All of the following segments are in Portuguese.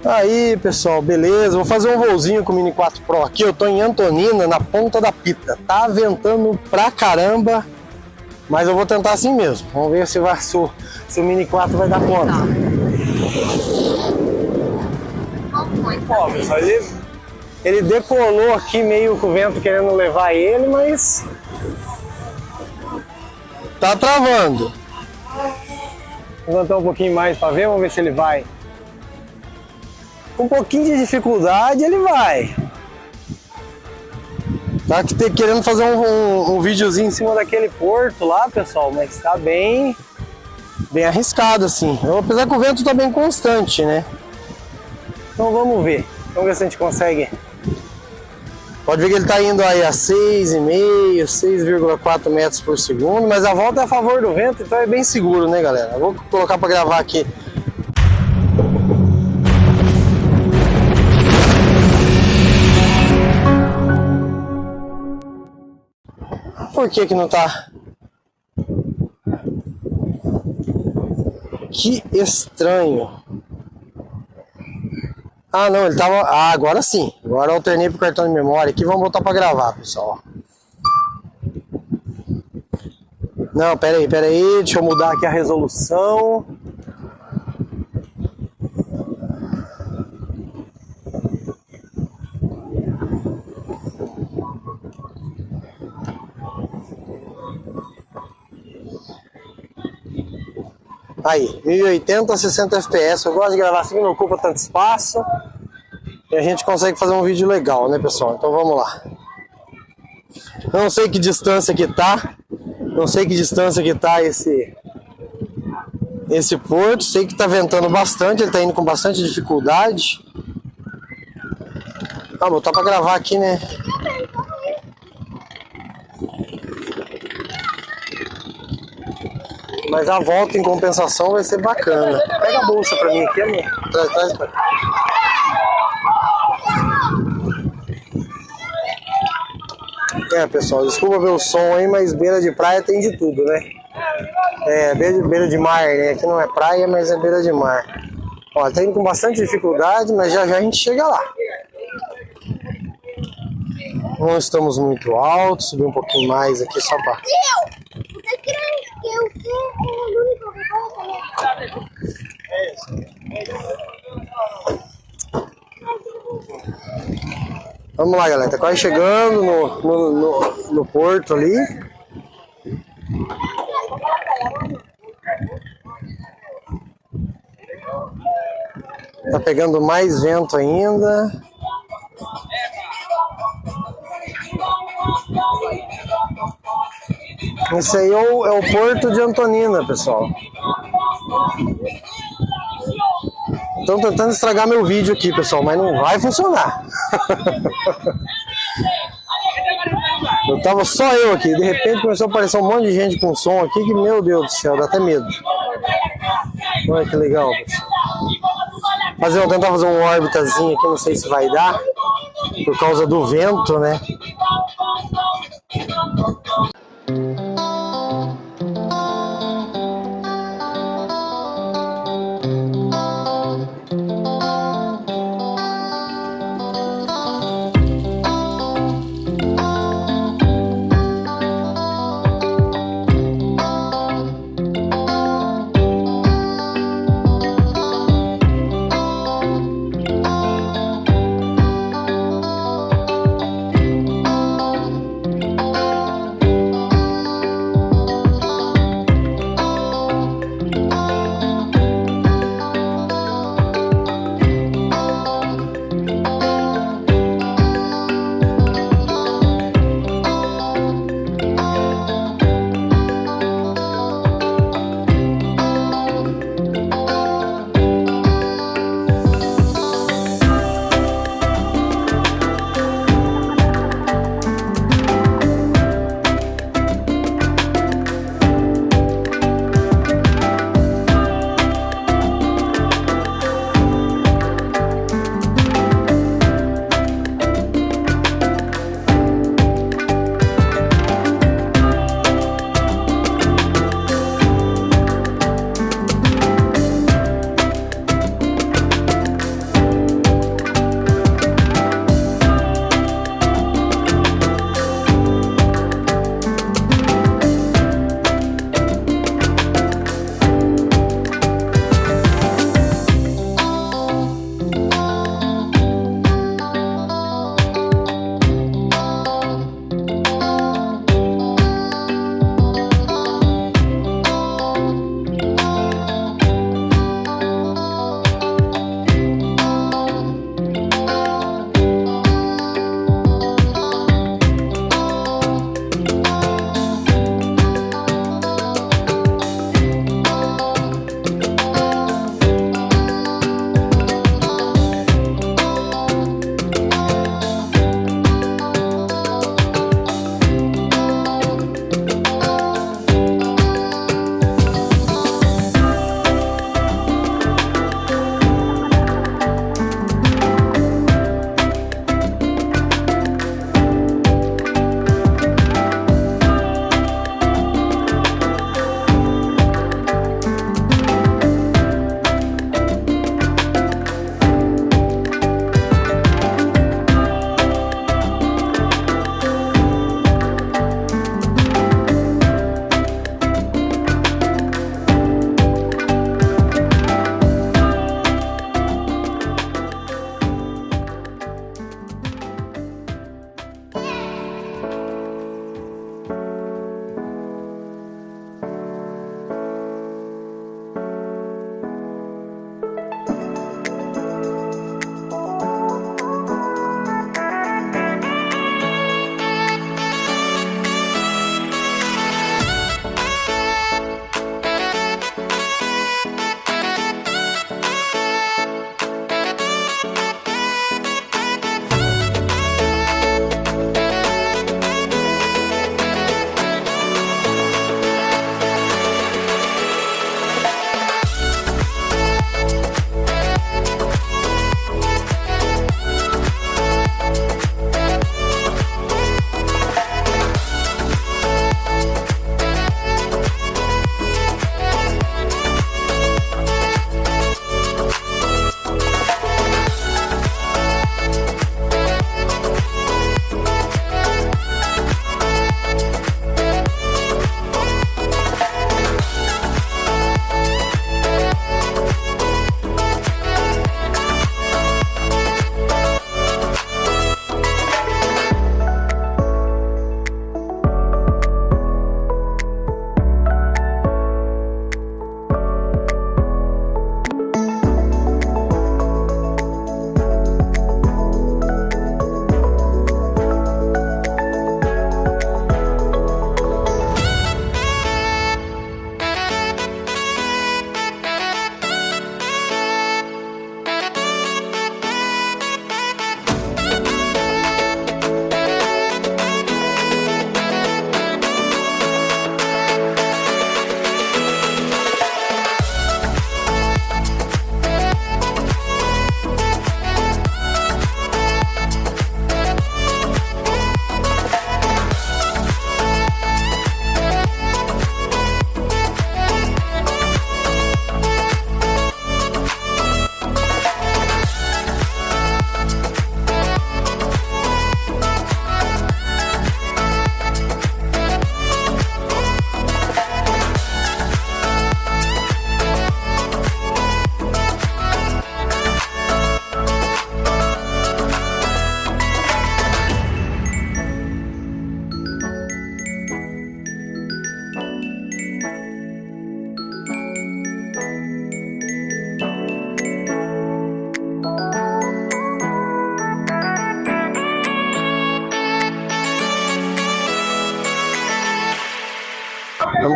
Aí, pessoal, beleza? Vou fazer um voozinho com o Mini 4 Pro aqui. Eu tô em Antonina, na ponta da Pita. Tá ventando pra caramba, mas eu vou tentar assim mesmo. Vamos ver se o Mini 4 vai dar conta. Ó, pessoal, ele decolou aqui meio com o vento querendo levar ele, mas tá travando. Vou levantar um pouquinho mais pra ver, vamos ver se ele vai. Com um pouquinho de dificuldade ele vai. Tá querendo fazer um videozinho em cima daquele porto lá, pessoal, mas tá bem arriscado assim. Apesar que o vento tá bem constante, né? Então vamos ver se a gente consegue. Pode ver que ele tá indo aí a 6,5, 6,4 metros por segundo, mas a volta é a favor do vento, então é bem seguro, né, galera? Eu vou colocar para gravar aqui. Por que não tá? Que estranho. Ah, não, ele tava... Ah, agora sim. Agora eu alternei pro cartão de memória aqui. Vamos voltar para gravar, pessoal. Não, pera aí. Deixa eu mudar aqui a resolução. Aí, 1080, 60 fps. Eu gosto de gravar assim, não ocupa tanto espaço. E a gente consegue fazer um vídeo legal, né, pessoal? Então vamos lá. Eu não sei que distância que tá. Não sei que distância que tá esse porto. Sei que tá ventando bastante. Ele tá indo com bastante dificuldade. Ah, botar pra gravar aqui, né? Mas a volta em compensação vai ser bacana. Pega a bolsa pra mim aqui, amor. Traz pra cá. Pessoal, desculpa pelo som aí, mas beira de praia tem de tudo, né? Beira de mar, né? Aqui não é praia, mas é beira de mar. Ó, tá indo com bastante dificuldade, mas já a gente chega lá. Não estamos muito altos, subir um pouquinho mais aqui só pra... Vamos lá, galera, tá quase chegando no porto ali. Tá pegando mais vento ainda. Esse aí é o porto de Antonina, pessoal. Estão tentando estragar meu vídeo aqui, pessoal, mas não vai funcionar. Tava só eu aqui, de repente começou a aparecer um monte de gente com som aqui que, meu Deus do céu, dá até medo. Olha que legal, pessoal. Vou tentar fazer um órbitazinho aqui, não sei se vai dar, por causa do vento, né?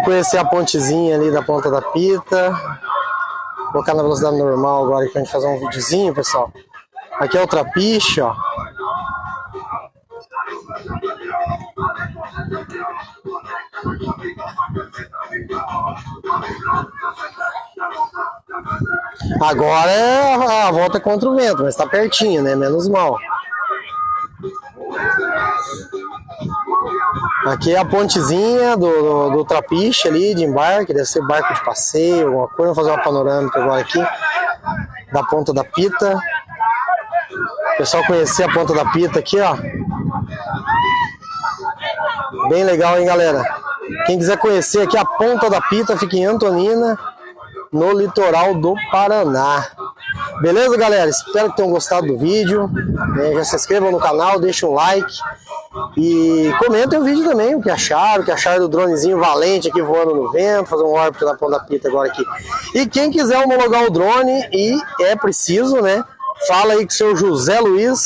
conhecer a pontezinha ali da Ponta da Pita. Vou colocar na velocidade normal agora aqui pra gente fazer um videozinho, pessoal. Aqui é o Trapiche, ó. Agora é a volta contra o vento, mas tá pertinho, né? Menos mal. Aqui é a pontezinha do Trapiche ali, de embarque, deve ser barco de passeio, alguma coisa. Vou fazer uma panorâmica agora aqui, da Ponta da Pita. O pessoal conhecer a Ponta da Pita aqui, ó. Bem legal, hein, galera? Quem quiser conhecer aqui a Ponta da Pita, fica em Antonina, no litoral do Paraná. Beleza, galera? Espero que tenham gostado do vídeo. Já se inscrevam no canal, deixem um like. E comentem o vídeo também, o que acharam do dronezinho valente aqui voando no vento, fazer um órbita na Ponta da Pita agora aqui. E quem quiser homologar o drone, e é preciso, né? Fala aí com o seu José Luiz,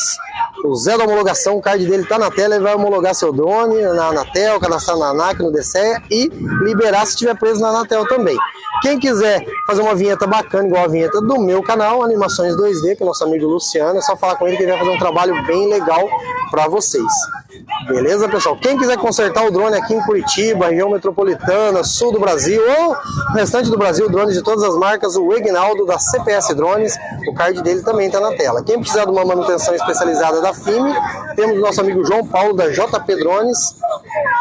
o Zé da homologação, o card dele tá na tela, ele vai homologar seu drone na Anatel, cadastrar na ANAC, no DCEA e liberar se estiver preso na Anatel também. Quem quiser fazer uma vinheta bacana, igual a vinheta do meu canal, Animações 2D, que é o nosso amigo Luciano, é só falar com ele que ele vai fazer um trabalho bem legal para vocês. Beleza, pessoal? Quem quiser consertar o drone aqui em Curitiba, região metropolitana, sul do Brasil ou restante do Brasil, drones de todas as marcas, o Egnaldo da CPS Drones, o card dele também está na tela. Quem precisar de uma manutenção especializada da FIME, temos o nosso amigo João Paulo da JP Drones,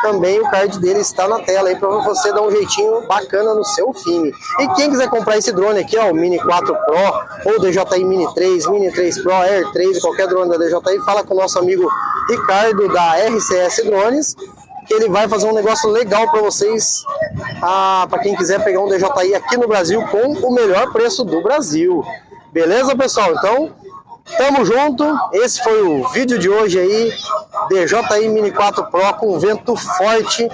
também o card dele está na tela aí para você dar um jeitinho bacana no seu FIME. E quem quiser comprar esse drone aqui, ó, o Mini 4 Pro ou DJI Mini 3, Mini 3 Pro, Air 3, qualquer drone da DJI, fala com o nosso amigo Ricardo da RCS Drones, que ele vai fazer um negócio legal para vocês, para quem quiser pegar um DJI aqui no Brasil com o melhor preço do Brasil. Beleza, pessoal? Então, tamo junto. Esse foi o vídeo de hoje aí, DJI Mini 4 Pro com vento forte,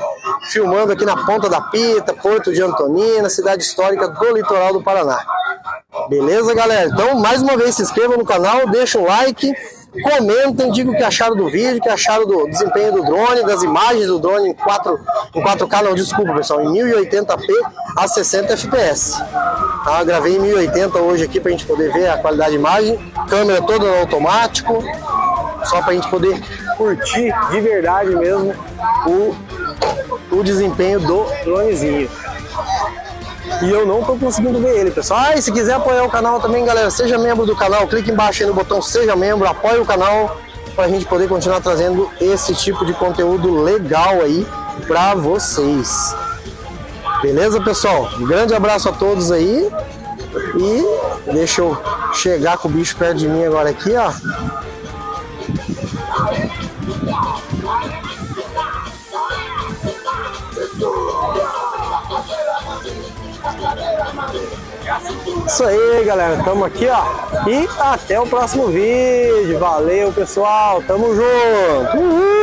filmando aqui na Ponta da Pita, Porto de Antonina, cidade histórica do litoral do Paraná. Beleza, galera? Então, mais uma vez, se inscrevam no canal, deixem um like, comentem, digam o que acharam do vídeo, o que acharam do desempenho do drone, das imagens do drone em 4K, não, desculpa, pessoal, em 1080p a 60 fps. Tá? Gravei em 1080 hoje aqui pra gente poder ver a qualidade de imagem, câmera toda no automático, só pra gente poder curtir de verdade mesmo o desempenho do dronezinho. E eu não tô conseguindo ver ele, pessoal. E se quiser apoiar o canal também, galera, seja membro do canal, clique embaixo aí no botão Seja Membro, apoie o canal pra gente poder continuar trazendo esse tipo de conteúdo legal aí pra vocês. Beleza, pessoal? Um grande abraço a todos aí. E deixa eu chegar com o bicho perto de mim agora aqui, ó. Isso aí, galera, tamo aqui, ó, e até o próximo vídeo. Valeu, pessoal, tamo junto. Uhul.